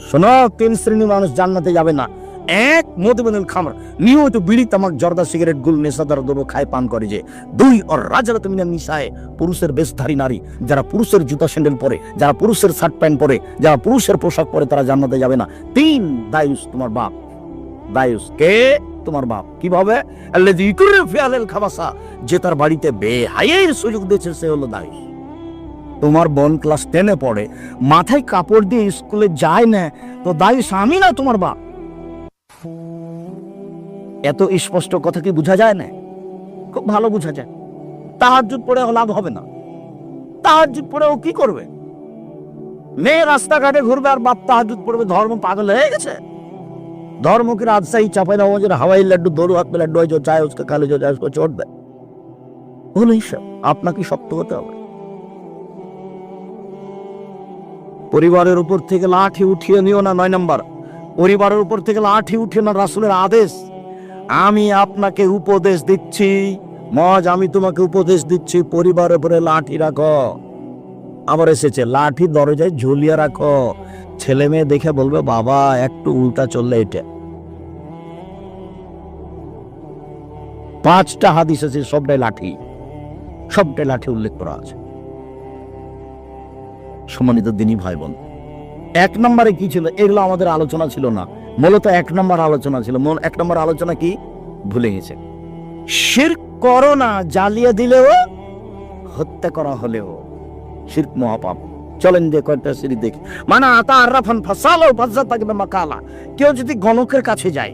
শোনো, 3 শ্রেণীর মানুষ জান্নাতে যাবে না। 1, মধুবানুল খামর, নিয়মিত বিড়ি তামাক জর্দা সিগারেট গুল নেশাদার দ্রব্য খায় পান করে যে। 2, আর রাজারাত মিনান নিসায়ে, পুরুষের বেশধারী নারী, যারা পুরুষের জুতা স্যান্ডেল পরে, যারা পুরুষের শার্ট প্যান্ট পরে, যারা পুরুষের পোশাক পরে, তারা জান্নাতে যাবে না। 3, দায়ুস, তোমার বাপ। দায়ুস কে? তোমার বাপ। কিভাবে? আল্লাযী ইকুরু ফি আহলিল খাবাসা, যে তার বাড়িতে বেহায়ার সুযোগ দিয়েছে, সে হলো দায়ুস। তোমার বোন ক্লাস 10-এ পড়ে, মাথায় কাপড় দিয়ে স্কুলে যায় না, তো দায়ুস আমি না তোমার বাপ? এত স্পষ্ট কথা কি বোঝা যায় না? খুব ভালো বোঝা যায়। তাহাজ্জুদ পড়ে লাভ হবে না। তাহাজ্জুদ পড়ে ও কি করবে? মেয়ে রাস্তাঘাটে ঘুরবে আর বাপ তাহাজ্জুদ পড়বে। ধর্ম পাগল হয়ে গেছে। धर्म की राजशाही चापाई नवाबों हवाई लड्डू, दोनों हाथ में लड्डू है, जो चाहे उसका खा ले, जो चाहे उसको छोड़ दे। वो नहीं सब আপনাকে শক্ত হতে হবে। পরিবারের উপর থেকে লাঠি উঠিয়ে নিও না। 9 নাম্বার, পরিবারের উপর থেকে লাঠি উঠিয়ে না, রাসূলের আদেশ। আমি আপনাকে উপদেশ দিচ্ছি, মজ আমি তোমাকে উপদেশ দিচ্ছি, পরিবারের উপরে লাঠি রাখো। আবার এসেছে, লাঠি দরজায় ঝুলিয়ে রাখো। ছেলে মেয়ে দেখে বলবে, বাবা একটু উল্টা চললে এটা। 5টা হাদিস আছে, সবটাই লাঠি, সবটাই লাঠি উল্লেখ করা আছে। সম্মানিত দিনী ভাই বোন, 1 নম্বরে কি ছিল? এগুলো আমাদের আলোচনা ছিল না, মূলত 1 নম্বর আলোচনা ছিল। 1 নম্বর আলোচনা কি ভুলে গেছে। শিরক করো না, জ্বালিয়ে দিলেও, হত্যা করা হলেও শিরক মহাপাপ। চলেন যে কয়েকটা সিঁড়ি দেখি। মানে আতা আরাফান ফাসালো ফাজ্জা তাকে মাকালা, কেউ যদি গণকের কাছে যায়,